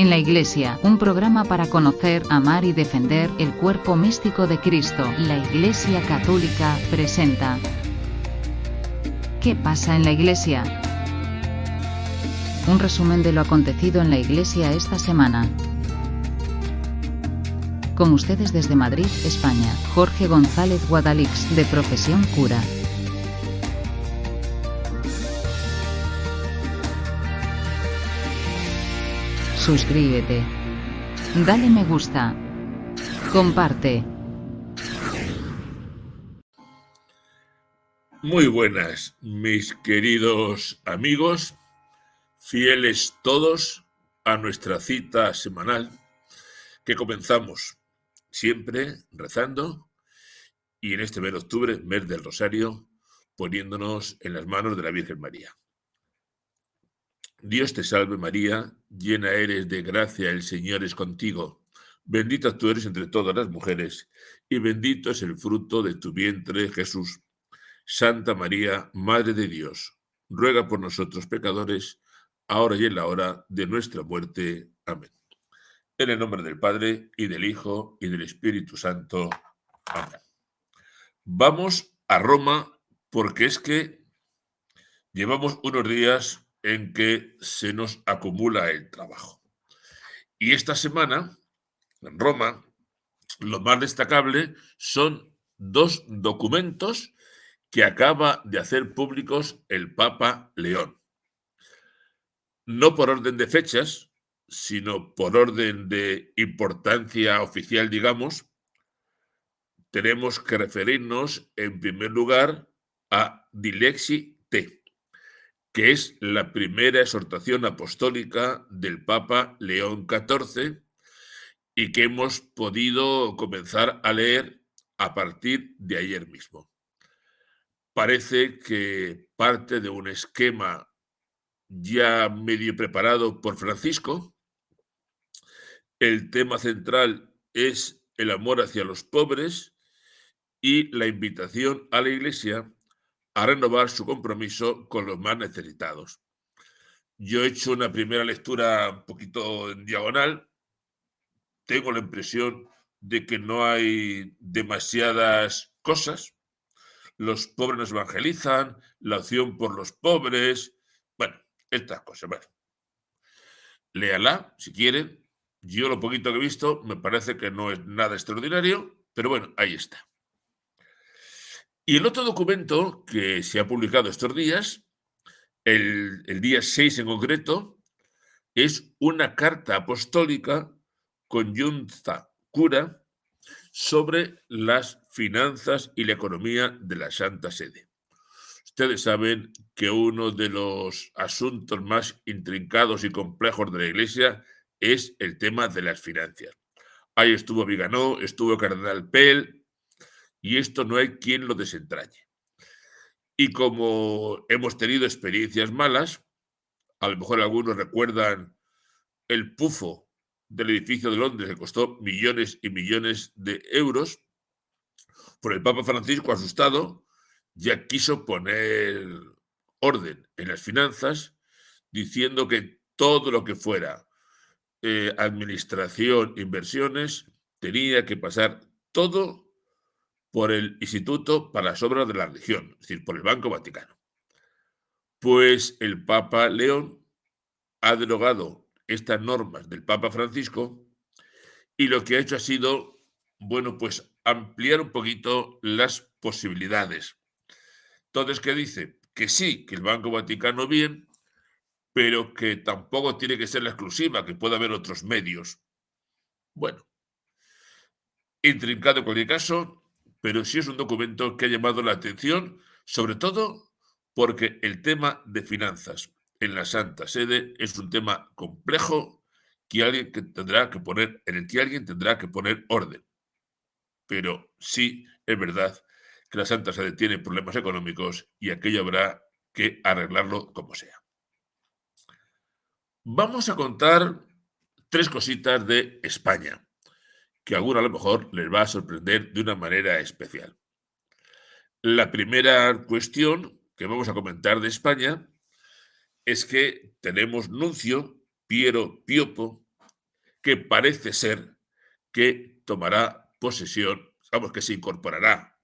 en la Iglesia, un programa para conocer, amar y defender el cuerpo místico de Cristo. La Iglesia Católica presenta ¿Qué pasa en la Iglesia? Un resumen de lo acontecido en la Iglesia esta semana. Con ustedes desde Madrid, España, Jorge González Guadalix, de profesión cura. Suscríbete. Dale me gusta. Comparte. Muy buenas, mis queridos amigos, fieles todos a nuestra cita semanal que comenzamos siempre rezando y en este mes de octubre, mes del Rosario, poniéndonos en las manos de la Virgen María. Dios te salve María, llena eres de gracia, el Señor es contigo. Bendita tú eres entre todas las mujeres y bendito es el fruto de tu vientre, Jesús. Santa María, Madre de Dios, ruega por nosotros pecadores, ahora y en la hora de nuestra muerte. Amén. En el nombre del Padre, y del Hijo, y del Espíritu Santo. Amén. Vamos a Roma porque es que llevamos unos días en que se nos acumula el trabajo. Y esta semana, en Roma, lo más destacable son dos documentos que acaba de hacer públicos el Papa León. No por orden de fechas, sino por orden de importancia oficial, digamos, tenemos que referirnos en primer lugar a Dilexi Te, que es la primera exhortación apostólica del Papa León XIV y que hemos podido comenzar a leer a partir de ayer mismo. Parece que parte de un esquema ya medio preparado por Francisco. El tema central es el amor hacia los pobres y la invitación a la Iglesia a renovar su compromiso con los más necesitados. Yo he hecho una primera lectura un poquito en diagonal. Tengo la impresión de que no hay demasiadas cosas. Los pobres nos evangelizan, la opción por los pobres, bueno, estas cosas. Bueno, léala si quieren. Yo lo poquito que he visto me parece que no es nada extraordinario, pero bueno, ahí está. Y el otro documento que se ha publicado estos días, el día 6 en concreto, es una carta apostólica conjunta cura sobre las finanzas y la economía de la Santa Sede. Ustedes saben que uno de los asuntos más intrincados y complejos de la Iglesia es el tema de las finanzas. Ahí estuvo Viganó, estuvo Cardenal Pell, y esto no hay quien lo desentrañe. Y como hemos tenido experiencias malas, a lo mejor algunos recuerdan el pufo del edificio de Londres que costó millones y millones de euros, por el Papa Francisco, asustado, ya quiso poner orden en las finanzas, diciendo que todo lo que fuera administración, inversiones, tenía que pasar todo por el Instituto para las Obras de la Religión, es decir, por el Banco Vaticano. Pues el Papa León ha derogado estas normas del Papa Francisco y lo que ha hecho ha sido, bueno, pues ampliar un poquito las posibilidades. Entonces, ¿qué dice? Que sí, que el Banco Vaticano bien, pero que tampoco tiene que ser la exclusiva, que puede haber otros medios. Bueno, intrincado en cualquier caso, pero sí es un documento que ha llamado la atención, sobre todo porque el tema de finanzas en la Santa Sede es un tema complejo en el que alguien tendrá que poner orden. Pero sí es verdad que la Santa Sede tiene problemas económicos y aquello habrá que arreglarlo como sea. Vamos a contar 3 cositas de España, que a alguno a lo mejor les va a sorprender de una manera especial. La primera cuestión que vamos a comentar de España es que tenemos nuncio, Piero Piopo, que parece ser que tomará posesión, vamos, que se incorporará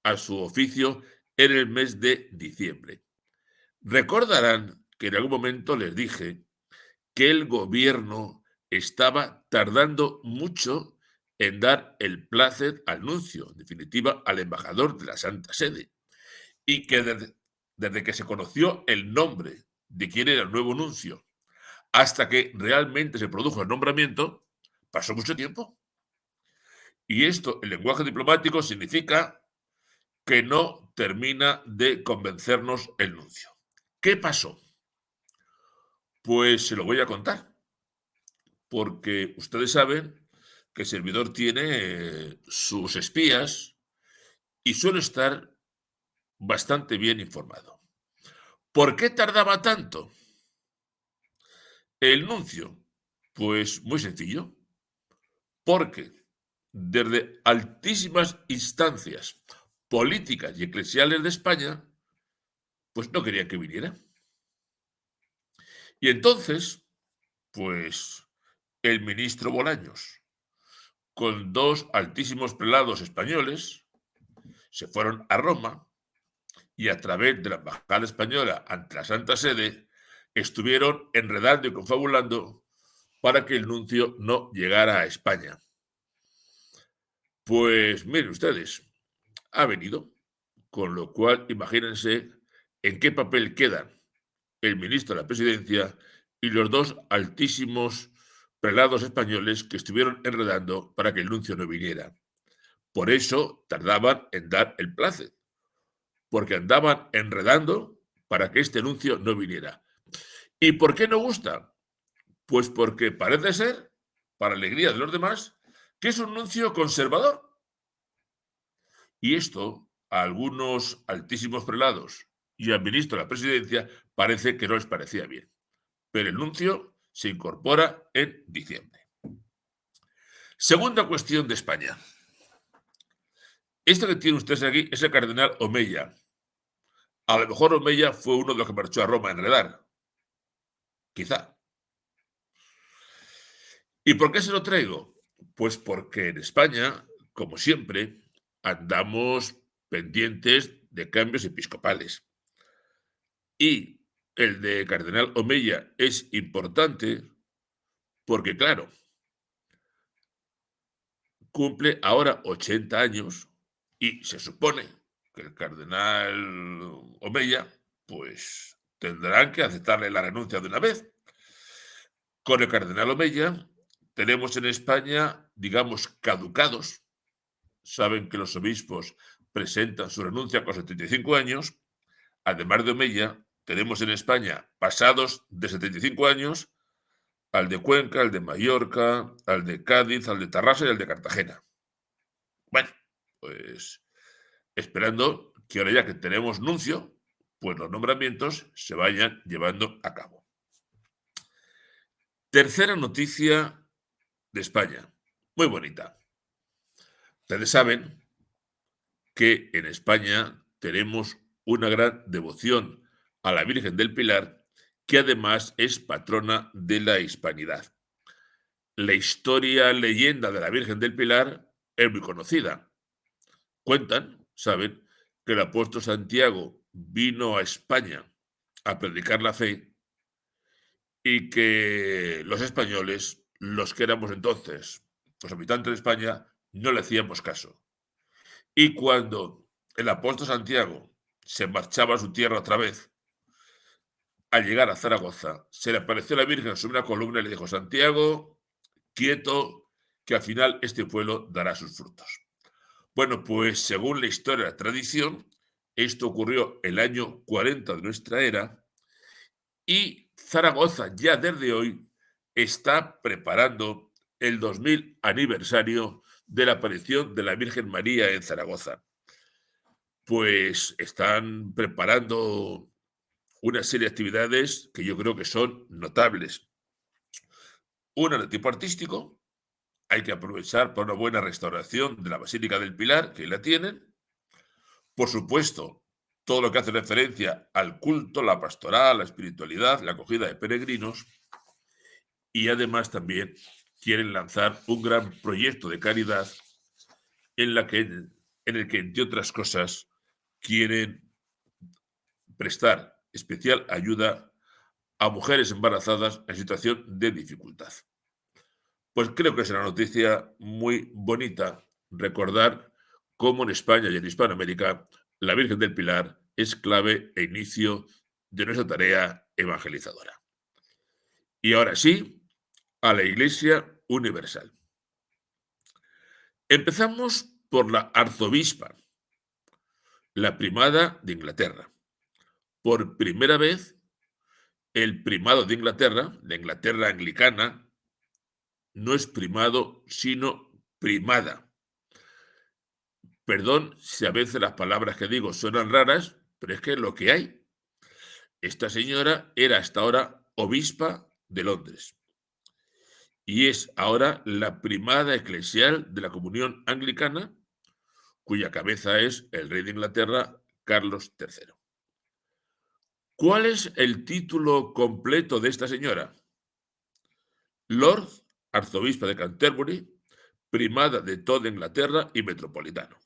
a su oficio en el mes de diciembre. Recordarán que en algún momento les dije que el gobierno estaba tardando mucho en dar el plácet al nuncio, en definitiva, al embajador de la Santa Sede, y que desde que se conoció el nombre de quién era el nuevo nuncio hasta que realmente se produjo el nombramiento, pasó mucho tiempo. Y esto, en lenguaje diplomático, significa que no termina de convencernos el nuncio. ¿Qué pasó? Pues se lo voy a contar, porque ustedes saben que el servidor tiene sus espías y suele estar bastante bien informado. ¿Por qué tardaba tanto el nuncio? Pues muy sencillo, porque desde altísimas instancias políticas y eclesiales de España, pues no querían que viniera. Y entonces, pues el ministro Bolaños, con dos altísimos prelados españoles, se fueron a Roma y a través de la embajada española ante la Santa Sede estuvieron enredando y confabulando para que el nuncio no llegara a España. Pues miren ustedes, ha venido, con lo cual imagínense en qué papel quedan el ministro de la Presidencia y los dos altísimos prelados españoles que estuvieron enredando para que el nuncio no viniera. Por eso tardaban en dar el plácet, porque andaban enredando para que este nuncio no viniera. ¿Y por qué no gusta? Pues porque parece ser, para alegría de los demás, que es un nuncio conservador. Y esto a algunos altísimos prelados y al ministro de la Presidencia parece que no les parecía bien. Pero el nuncio se incorpora en diciembre. Segunda cuestión de España. Esto que tienen ustedes aquí es el cardenal Omeya. A lo mejor Omeya fue uno de los que marchó a Roma a enredar. Quizá. ¿Y por qué se lo traigo? Pues porque en España, como siempre, andamos pendientes de cambios episcopales. Y el de cardenal Omeya es importante porque, claro, cumple ahora 80 años y se supone que el cardenal Omeya, pues tendrán que aceptarle la renuncia de una vez. Con el cardenal Omeya tenemos en España, digamos, caducados. Saben que los obispos presentan su renuncia con 75 años. Además de Omeya, tenemos en España pasados de 75 años al de Cuenca, al de Mallorca, al de Cádiz, al de Tarrasa y al de Cartagena. Bueno, pues esperando que ahora ya que tenemos nuncio, pues los nombramientos se vayan llevando a cabo. Tercera noticia de España, muy bonita. Ustedes saben que en España tenemos una gran devoción a la Virgen del Pilar, que además es patrona de la hispanidad. La leyenda de la Virgen del Pilar es muy conocida. Cuentan, saben, que el apóstol Santiago vino a España a predicar la fe y que los españoles, los que éramos entonces, los habitantes de España, no le hacíamos caso. Y cuando el apóstol Santiago se marchaba a su tierra otra vez, al llegar a Zaragoza, se le apareció la Virgen sobre una columna y le dijo: Santiago, quieto, que al final este pueblo dará sus frutos. Bueno, pues según la historia y la tradición, esto ocurrió el año 40 de nuestra era y Zaragoza ya desde hoy está preparando el 2000 aniversario de la aparición de la Virgen María en Zaragoza. Pues están preparando una serie de actividades que yo creo que son notables. Una de tipo artístico, hay que aprovechar para una buena restauración de la Basílica del Pilar, que la tienen. Por supuesto, todo lo que hace referencia al culto, la pastoral, la espiritualidad, la acogida de peregrinos. Y además también quieren lanzar un gran proyecto de caridad en el que, entre otras cosas, quieren prestar especial ayuda a mujeres embarazadas en situación de dificultad. Pues creo que es una noticia muy bonita recordar cómo en España y en Hispanoamérica la Virgen del Pilar es clave e inicio de nuestra tarea evangelizadora. Y ahora sí, a la Iglesia Universal. Empezamos por la arzobispa, la primada de Inglaterra. Por primera vez, el primado de Inglaterra, la Inglaterra anglicana, no es primado, sino primada. Perdón si a veces las palabras que digo suenan raras, pero es que es lo que hay. Esta señora era hasta ahora obispa de Londres y es ahora la primada eclesial de la Comunión Anglicana, cuya cabeza es el rey de Inglaterra, Carlos III. ¿Cuál es el título completo de esta señora? Lord, arzobispa de Canterbury, primada de toda Inglaterra y metropolitano.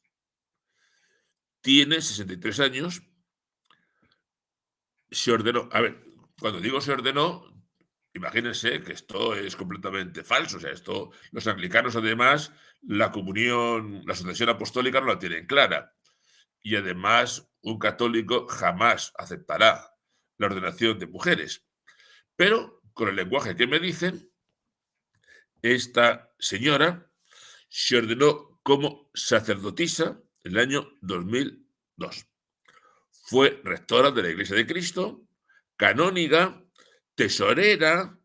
Tiene 63 años. Se ordenó, a ver, cuando digo se ordenó, imagínense que esto es completamente falso. O sea, los anglicanos, además, la comunión, la sucesión apostólica no la tienen clara. Y además, un católico jamás aceptará la ordenación de mujeres. Pero, con el lenguaje que me dicen, esta señora se ordenó como sacerdotisa en el año 2002. Fue rectora de la Iglesia de Cristo, canóniga, tesorera,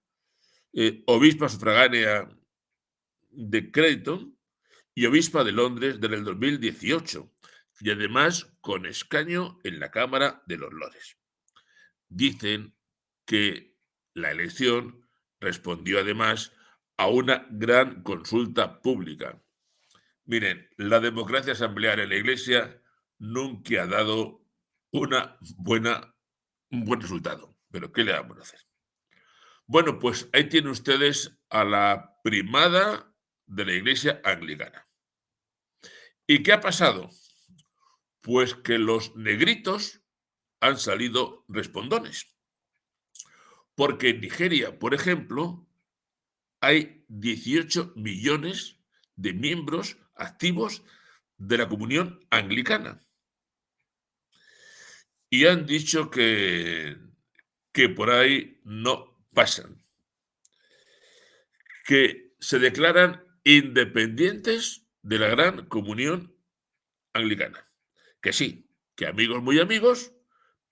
obispa sufragánea de Creighton y obispa de Londres desde el 2018, y además con escaño en la Cámara de los Lores. Dicen que la elección respondió además a una gran consulta pública. Miren, la democracia asamblearia en la Iglesia nunca ha dado un buen resultado, pero ¿qué le vamos a hacer? Bueno, pues ahí tienen ustedes a la primada de la Iglesia anglicana. ¿Y qué ha pasado? Pues que los negritos han salido respondones. Porque en Nigeria, por ejemplo, hay 18 millones de miembros activos de la comunión anglicana. Y han dicho que por ahí no pasan, que se declaran independientes de la gran comunión anglicana. Que sí, que amigos muy amigos,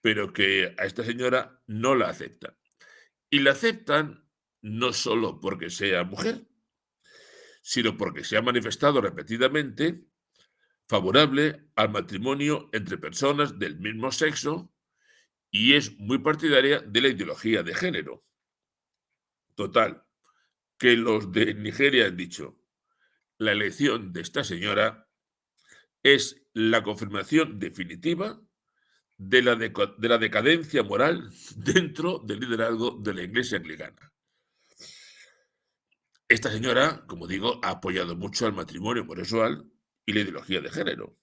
pero que a esta señora no la aceptan. Y la aceptan no solo porque sea mujer, sino porque se ha manifestado repetidamente favorable al matrimonio entre personas del mismo sexo y es muy partidaria de la ideología de género. Total, que los de Nigeria han dicho, la elección de esta señora es la confirmación definitiva de la decadencia moral dentro del liderazgo de la Iglesia anglicana. Esta señora, como digo, ha apoyado mucho al matrimonio homosexual y la ideología de género.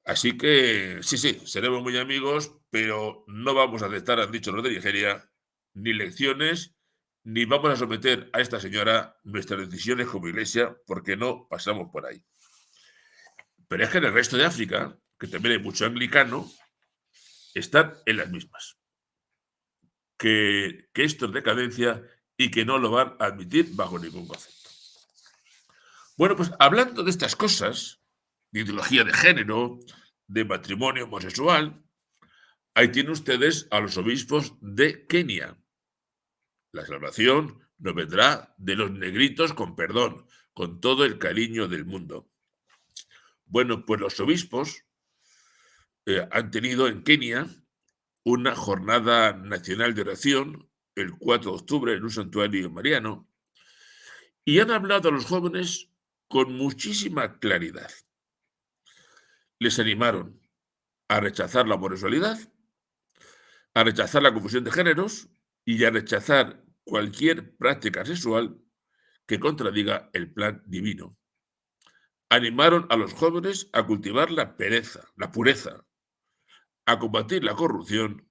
Así que, sí, seremos muy amigos, pero no vamos a aceptar, han dicho los de Nigeria, ni lecciones, ni vamos a someter a esta señora nuestras decisiones como Iglesia, porque no pasamos por ahí. Pero es que en el resto de África, que también hay mucho anglicano, están en las mismas. Que esto es decadencia y que no lo van a admitir bajo ningún concepto. Bueno, pues hablando de estas cosas, de ideología de género, de matrimonio homosexual, ahí tienen ustedes a los obispos de Kenia. La salvación nos vendrá de los negritos con perdón, con todo el cariño del mundo. Bueno, pues los obispos han tenido en Kenia una jornada nacional de oración el 4 de octubre en un santuario mariano y han hablado a los jóvenes con muchísima claridad. Les animaron a rechazar la homosexualidad, a rechazar la confusión de géneros y a rechazar cualquier práctica sexual que contradiga el plan divino. Animaron a los jóvenes a cultivar la pureza, a combatir la corrupción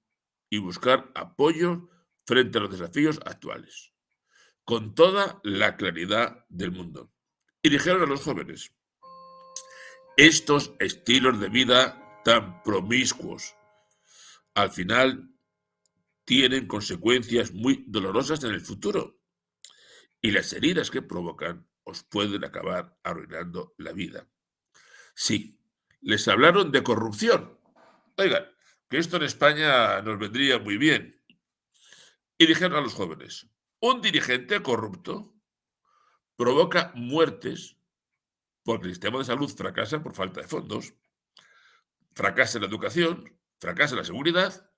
y buscar apoyo frente a los desafíos actuales, con toda la claridad del mundo. Y dijeron a los jóvenes: estos estilos de vida tan promiscuos al final tienen consecuencias muy dolorosas en el futuro, y las heridas que provocan os pueden acabar arruinando la vida. Sí, les hablaron de corrupción. Oigan, que esto en España nos vendría muy bien. Y dijeron a los jóvenes: un dirigente corrupto provoca muertes porque el sistema de salud fracasa por falta de fondos, fracasa la educación, fracasa la seguridad,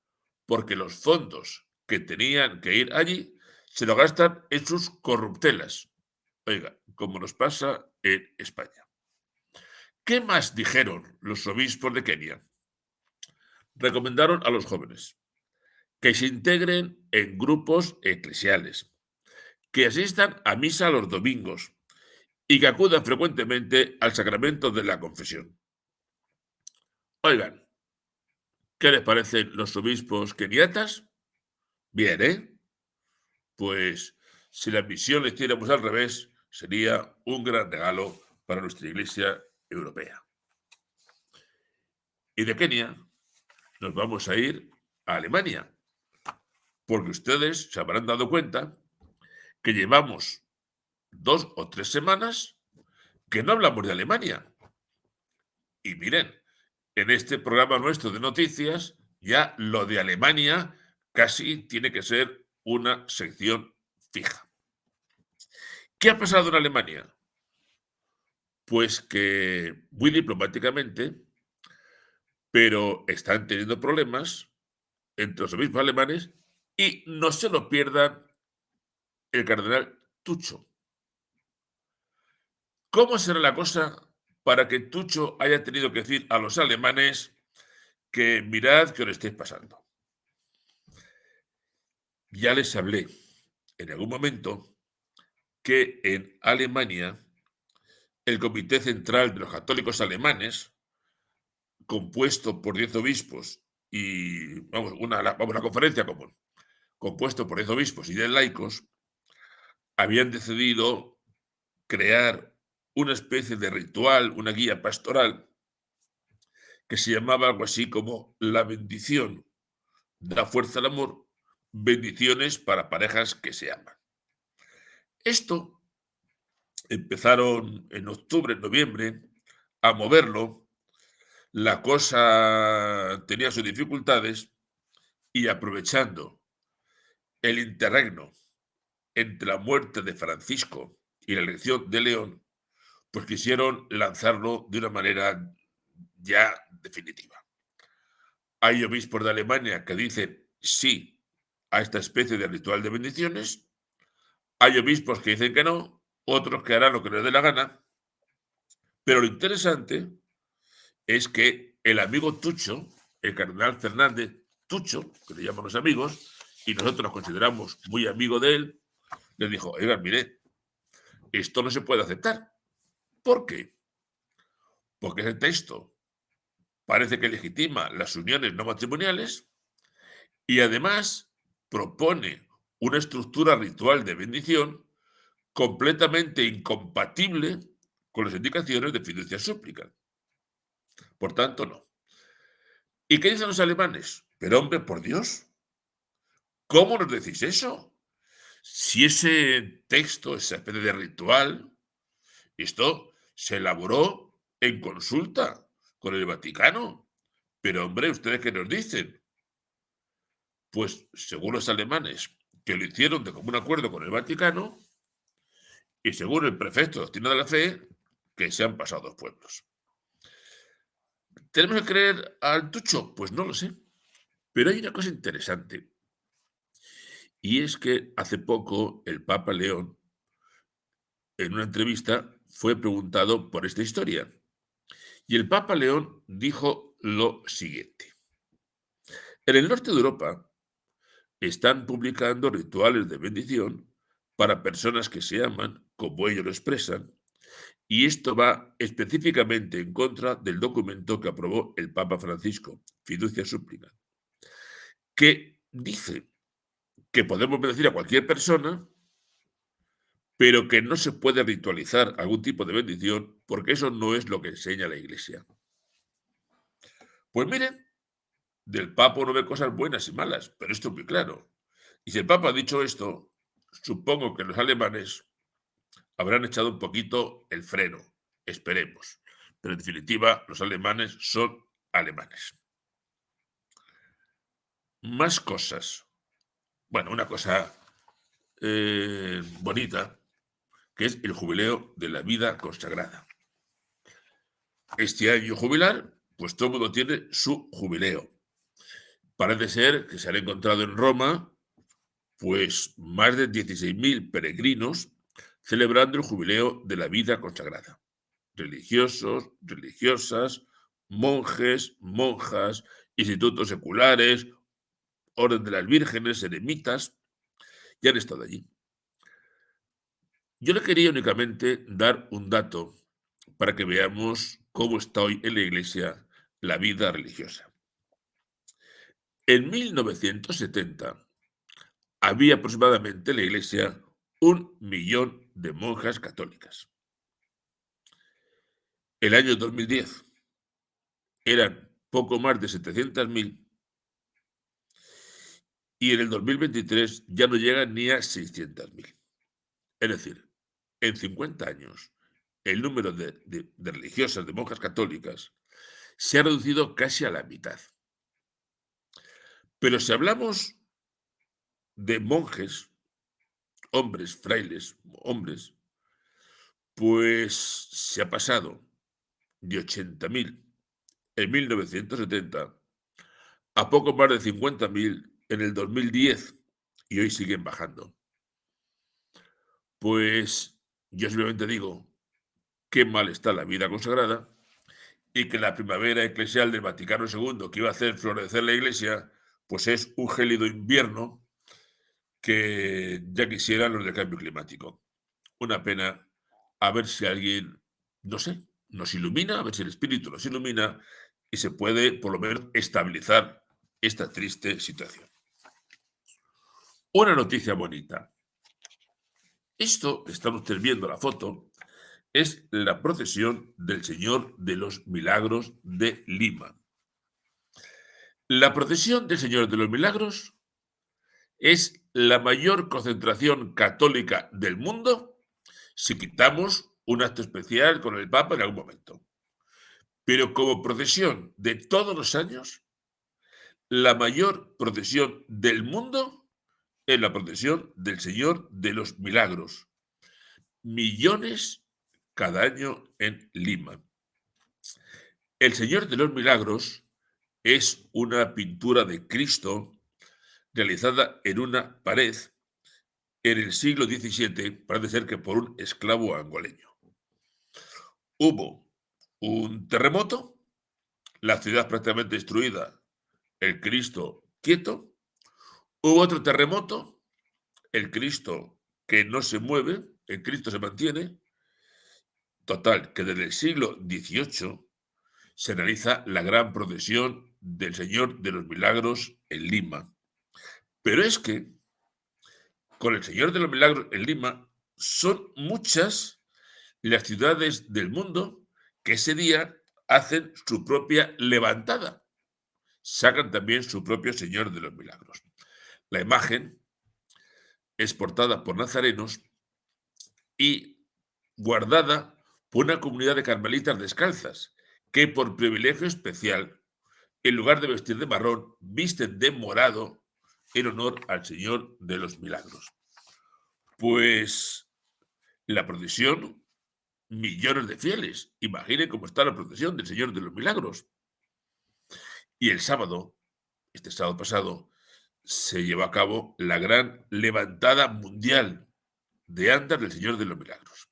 porque los fondos que tenían que ir allí se lo gastan en sus corruptelas. Oiga, como nos pasa en España. ¿Qué más dijeron los obispos de Kenia? Recomendaron a los jóvenes que se integren en grupos eclesiales, que asistan a misa los domingos y que acudan frecuentemente al sacramento de la confesión. Oigan, ¿qué les parecen los obispos keniatas? Bien, ¿eh? Pues si la misión la hiciéramos al revés, sería un gran regalo para nuestra Iglesia europea. Y de Kenia nos vamos a ir a Alemania, porque ustedes se habrán dado cuenta que llevamos 2 o 3 semanas que no hablamos de Alemania. Y miren, en este programa nuestro de noticias, ya lo de Alemania casi tiene que ser una sección fija. ¿Qué ha pasado en Alemania? Pues que muy diplomáticamente, pero están teniendo problemas entre los obispos alemanes y no se lo pierdan el cardenal Tucho. ¿Cómo será la cosa para que Tucho haya tenido que decir a los alemanes que mirad que os estáis pasando? Ya les hablé en algún momento que en Alemania el Comité Central de los Católicos Alemanes, compuesto por 10 obispos y, la conferencia común, compuesto por 10 obispos y 10 laicos, habían decidido crear una especie de ritual, una guía pastoral, que se llamaba algo así como la bendición da fuerza al amor, bendiciones para parejas que se aman. Esto empezaron en octubre, en noviembre, a moverlo. La cosa tenía sus dificultades y aprovechando el interregno entre la muerte de Francisco y la elección de León, pues quisieron lanzarlo de una manera ya definitiva. Hay obispos de Alemania que dicen sí a esta especie de ritual de bendiciones, hay obispos que dicen que no, otros que harán lo que les dé la gana, pero lo interesante es que el amigo Tucho, el cardenal Fernández Tucho, que le llaman los amigos, y nosotros nos consideramos muy amigo de él, les dijo: oigan, mire, esto no se puede aceptar. ¿Por qué? Porque ese texto parece que legitima las uniones no matrimoniales y además propone una estructura ritual de bendición completamente incompatible con las indicaciones de fiducia súplica. Por tanto, no. ¿Y qué dicen los alemanes? Pero hombre, por Dios, ¿cómo nos decís eso? Si ese texto, esa especie de ritual, esto se elaboró en consulta con el Vaticano. Pero hombre, ¿ustedes qué nos dicen? Pues según los alemanes, que lo hicieron de común acuerdo con el Vaticano, y según el prefecto de Doctrina de la Fe, que se han pasado 2 pueblos. ¿Tenemos que creer al Tucho? Pues no lo sé. Pero hay una cosa interesante, y es que hace poco el Papa León, en una entrevista, fue preguntado por esta historia. Y el Papa León dijo lo siguiente: en el norte de Europa están publicando rituales de bendición para personas que se aman, como ellos lo expresan, y esto va específicamente en contra del documento que aprobó el Papa Francisco, Fiducia Súplica, que dice que podemos bendecir a cualquier persona, pero que no se puede ritualizar algún tipo de bendición, porque eso no es lo que enseña la Iglesia. Pues miren, del Papa uno ve cosas buenas y malas, pero esto es muy claro. Y si el Papa ha dicho esto, supongo que los alemanes habrán echado un poquito el freno, esperemos. Pero en definitiva, los alemanes son alemanes. Más cosas. Bueno, una cosa bonita, que es el jubileo de la vida consagrada. Este año jubilar, pues todo el mundo tiene su jubileo. Parece ser que se han encontrado en Roma, pues más de 16.000 peregrinos celebrando el jubileo de la vida consagrada. Religiosos, religiosas, monjes, monjas, institutos seculares, orden de las vírgenes, eremitas, ya han estado allí. Yo le quería únicamente dar un dato para que veamos cómo está hoy en la Iglesia la vida religiosa. En 1970 había aproximadamente en la Iglesia 1 millón de monjas católicas. El año 2010 eran poco más de 700.000 y en el 2023 ya no llegan ni a 600.000. Es decir, en 50 años el número de religiosas, de monjas católicas, se ha reducido casi a la mitad. Pero si hablamos de monjes, hombres, frailes, hombres, pues se ha pasado de 80.000 en 1970 a poco más de 50.000 en el 2010 y hoy siguen bajando. Pues yo simplemente digo qué mal está la vida consagrada y que la primavera eclesial del Vaticano II, que iba a hacer florecer la Iglesia, pues es un gélido invierno que ya quisieran los del cambio climático. Una pena, a ver si alguien, no sé, nos ilumina, a ver si el Espíritu nos ilumina y se puede por lo menos estabilizar esta triste situación. Una noticia bonita. Esto, están ustedes viendo la foto, es la procesión del Señor de los Milagros de Lima. La procesión del Señor de los Milagros es la mayor concentración católica del mundo si quitamos un acto especial con el Papa en algún momento. Pero como procesión de todos los años, la mayor procesión del mundo es la procesión del Señor de los Milagros. Millones cada año en Lima. El Señor de los Milagros es una pintura de Cristo realizada en una pared en el siglo XVII, parece ser que por un esclavo angoleño. Hubo un terremoto, la ciudad prácticamente destruida, el Cristo quieto. Hubo otro terremoto, el Cristo que no se mueve, el Cristo se mantiene. Total, que desde el siglo XVIII se realiza la gran procesión del Señor de los Milagros en Lima. Pero es que con el Señor de los Milagros en Lima son muchas las ciudades del mundo que ese día hacen su propia levantada. Sacan también su propio Señor de los Milagros. La imagen es portada por nazarenos y guardada por una comunidad de carmelitas descalzas que por privilegio especial, en lugar de vestir de marrón, visten de morado en honor al Señor de los Milagros. Pues la procesión, millones de fieles. Imaginen cómo está la procesión del Señor de los Milagros. Y el sábado, este sábado pasado, se llevó a cabo la gran levantada mundial de andas del Señor de los Milagros.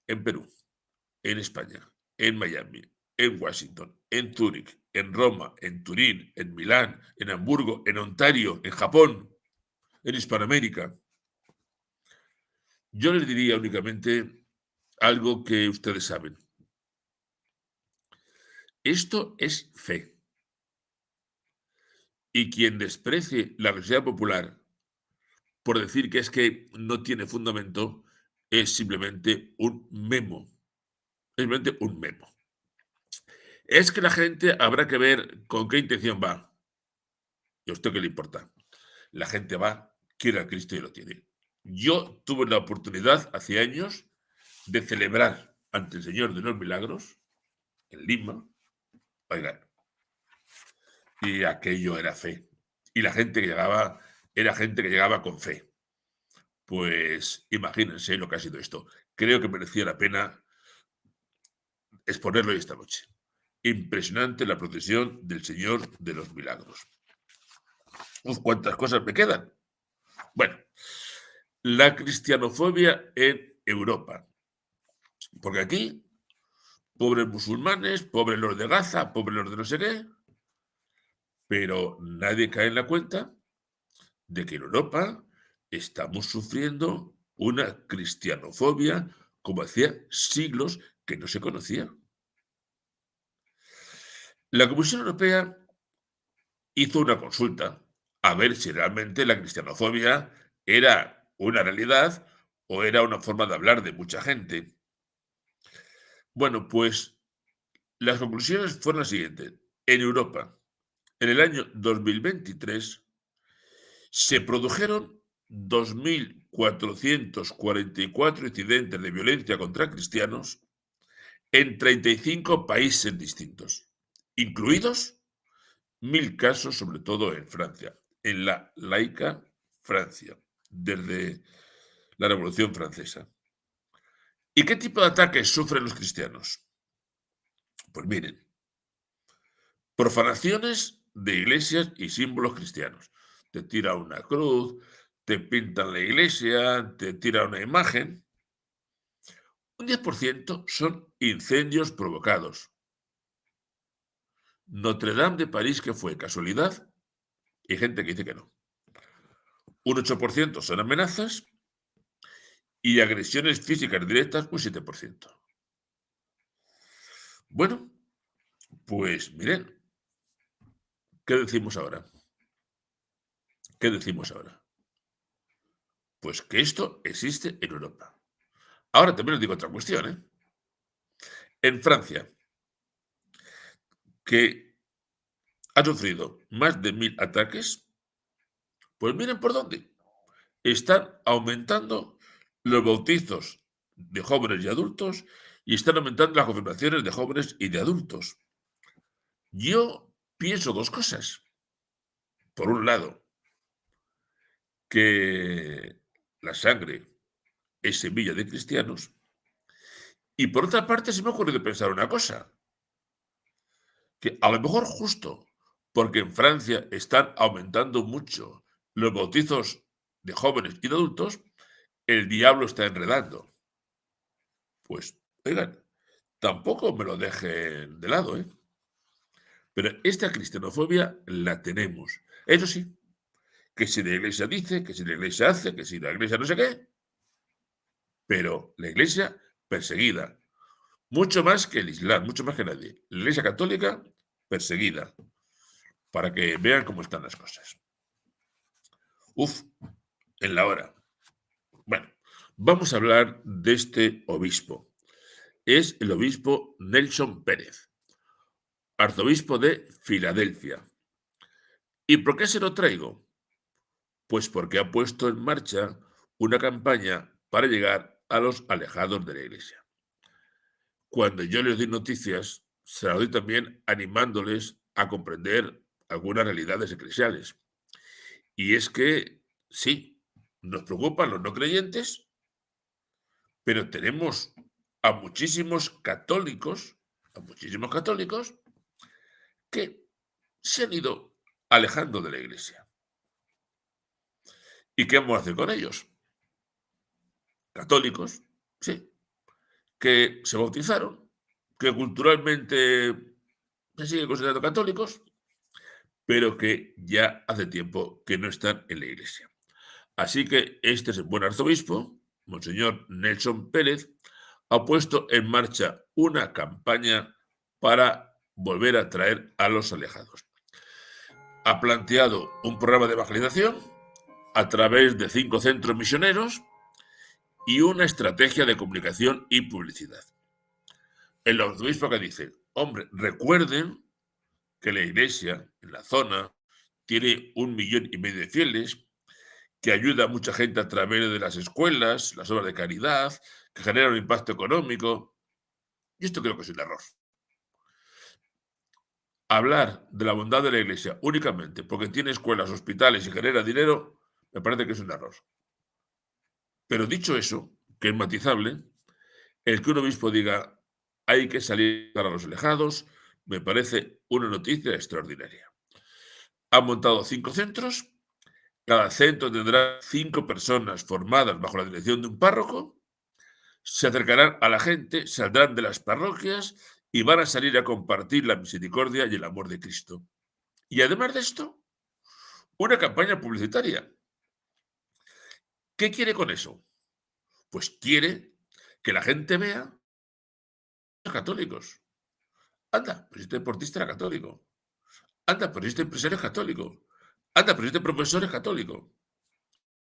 En Perú, en España, en Miami, en Washington, en Zúrich, en Roma, en Turín, en Milán, en Hamburgo, en Ontario, en Japón, en Hispanoamérica. Yo les diría únicamente algo que ustedes saben. Esto es fe. Y quien desprecie la religiosidad popular por decir que es que no tiene fundamento es simplemente un memo. Es simplemente un memo. Es que la gente habrá que ver con qué intención va. ¿Y a usted qué le importa? La gente va, quiere a Cristo y lo tiene. Yo tuve la oportunidad hace años de celebrar ante el Señor de los Milagros en Lima, oigan, y aquello era fe. Y la gente que llegaba era gente que llegaba con fe. Pues imagínense lo que ha sido esto. Creo que merecía la pena exponerlo hoy esta noche. Impresionante la procesión del Señor de los Milagros. Uf, cuántas cosas me quedan. Bueno, la cristianofobia en Europa. Porque aquí, pobres musulmanes, pobres los de Gaza, pobres los de no sé qué, pero nadie cae en la cuenta de que en Europa estamos sufriendo una cristianofobia como hacía siglos que no se conocía. La Comisión Europea hizo una consulta a ver si realmente la cristianofobia era una realidad o era una forma de hablar de mucha gente. Bueno, pues las conclusiones fueron las siguientes. En Europa, en el año 2023, se produjeron 2.444 incidentes de violencia contra cristianos en 35 países distintos, incluidos 1.000 casos, sobre todo en Francia, en la laica Francia, desde la Revolución Francesa. ¿Y qué tipo de ataques sufren los cristianos? Pues miren, profanaciones de iglesias y símbolos cristianos. Te tira una cruz, te pintan la iglesia, te tira una imagen. Un 10% son incendios provocados. Notre Dame de París, que fue casualidad, y gente que dice que no. Un 8% son amenazas y agresiones físicas directas, un 7%. Bueno, pues miren, ¿qué decimos ahora? ¿Qué decimos ahora? Pues que esto existe en Europa. Ahora también os digo otra cuestión, ¿eh? En Francia, que ha sufrido más de 1.000 ataques, pues miren por dónde. Están aumentando los bautizos de jóvenes y adultos y están aumentando las confirmaciones de jóvenes y de adultos. Yo pienso dos cosas. Por un lado, que la sangre es semilla de cristianos. Y por otra parte, se me ha ocurrido pensar una cosa, que a lo mejor justo porque en Francia están aumentando mucho los bautizos de jóvenes y de adultos, el diablo está enredando. Pues, oigan, tampoco me lo dejen de lado, ¿eh? Pero esta cristianofobia la tenemos. Eso sí, que si la iglesia dice, que si la iglesia hace, que si la iglesia no sé qué, pero la iglesia perseguida, mucho más que el Islam, mucho más que nadie. La iglesia católica perseguida, para que vean cómo están las cosas. Uf, en la hora. Bueno, vamos a hablar de este obispo. Es el obispo Nelson Pérez, arzobispo de Filadelfia. ¿Y por qué se lo traigo? Pues porque ha puesto en marcha una campaña para llegar a los alejados de la iglesia. Cuando yo les doy noticias, se las doy también animándoles a comprender algunas realidades eclesiales. Y es que, sí, nos preocupan los no creyentes, pero tenemos a muchísimos católicos que se han ido alejando de la iglesia. ¿Y qué vamos a hacer con ellos? Católicos, sí, que se bautizaron, que culturalmente se siguen considerando católicos, pero que ya hace tiempo que no están en la iglesia. Así que este es el buen arzobispo Monseñor Nelson Pérez, ha puesto en marcha una campaña para volver a traer a los alejados. Ha planteado un programa de evangelización a través de 5 centros misioneros y una estrategia de comunicación y publicidad. El arzobispo que dice, hombre, recuerden que la iglesia en la zona tiene 1,5 millones de fieles, que ayuda a mucha gente a través de las escuelas, las obras de caridad, que genera un impacto económico. Y esto creo que es un error. Hablar de la bondad de la iglesia únicamente porque tiene escuelas, hospitales y genera dinero, me parece que es un error. Pero dicho eso, que es matizable, el que un obispo diga hay que salir para los alejados, me parece una noticia extraordinaria. Han montado 5 centros, cada centro tendrá 5 personas formadas bajo la dirección de un párroco, se acercarán a la gente, saldrán de las parroquias y van a salir a compartir la misericordia y el amor de Cristo. Y además de esto, una campaña publicitaria. ¿Qué quiere con eso? Pues quiere que la gente vea a los católicos. Anda, pues este deportista era católico. Anda, pues este empresario es católico. Anda, pues este profesor es católico.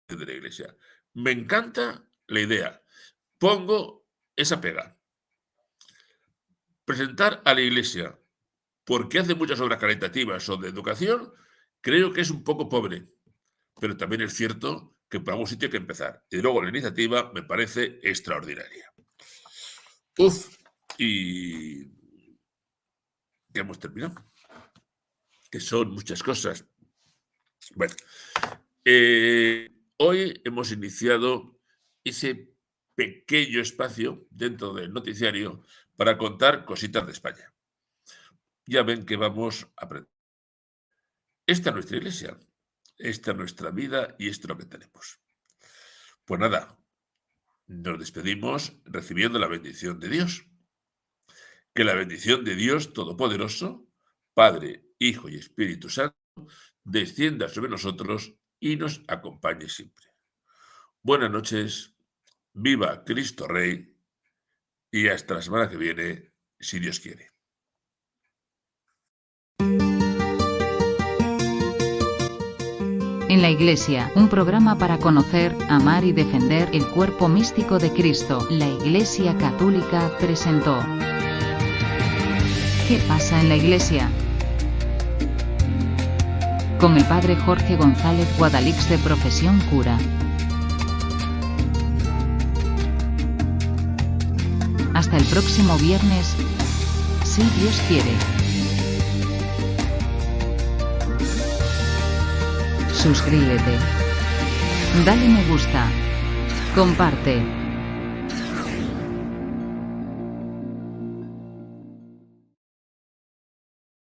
De la iglesia. Me encanta la idea. Pongo esa pega. Presentar a la iglesia porque hace muchas obras caritativas o de educación, creo que es un poco pobre. Pero también es cierto que por algún sitio hay que empezar. Y luego la iniciativa me parece extraordinaria. Y ya hemos terminado. Que son muchas cosas. Bueno, hoy hemos iniciado ese pequeño espacio dentro del noticiario para contar cositas de España. Ya ven que vamos a aprender. Esta es nuestra iglesia, esta es nuestra vida y esto es lo que tenemos. Pues nada, nos despedimos recibiendo la bendición de Dios. Que la bendición de Dios Todopoderoso, Padre, Hijo y Espíritu Santo, descienda sobre nosotros y nos acompañe siempre. Buenas noches, viva Cristo Rey y hasta la semana que viene, si Dios quiere. En la Iglesia, un programa para conocer, amar y defender el cuerpo místico de Cristo. La Iglesia Católica presentó ¿Qué pasa en la Iglesia? Con el padre Jorge González Guadalix, de profesión cura. Hasta el próximo viernes, si Dios quiere. Suscríbete. Dale me gusta. Comparte.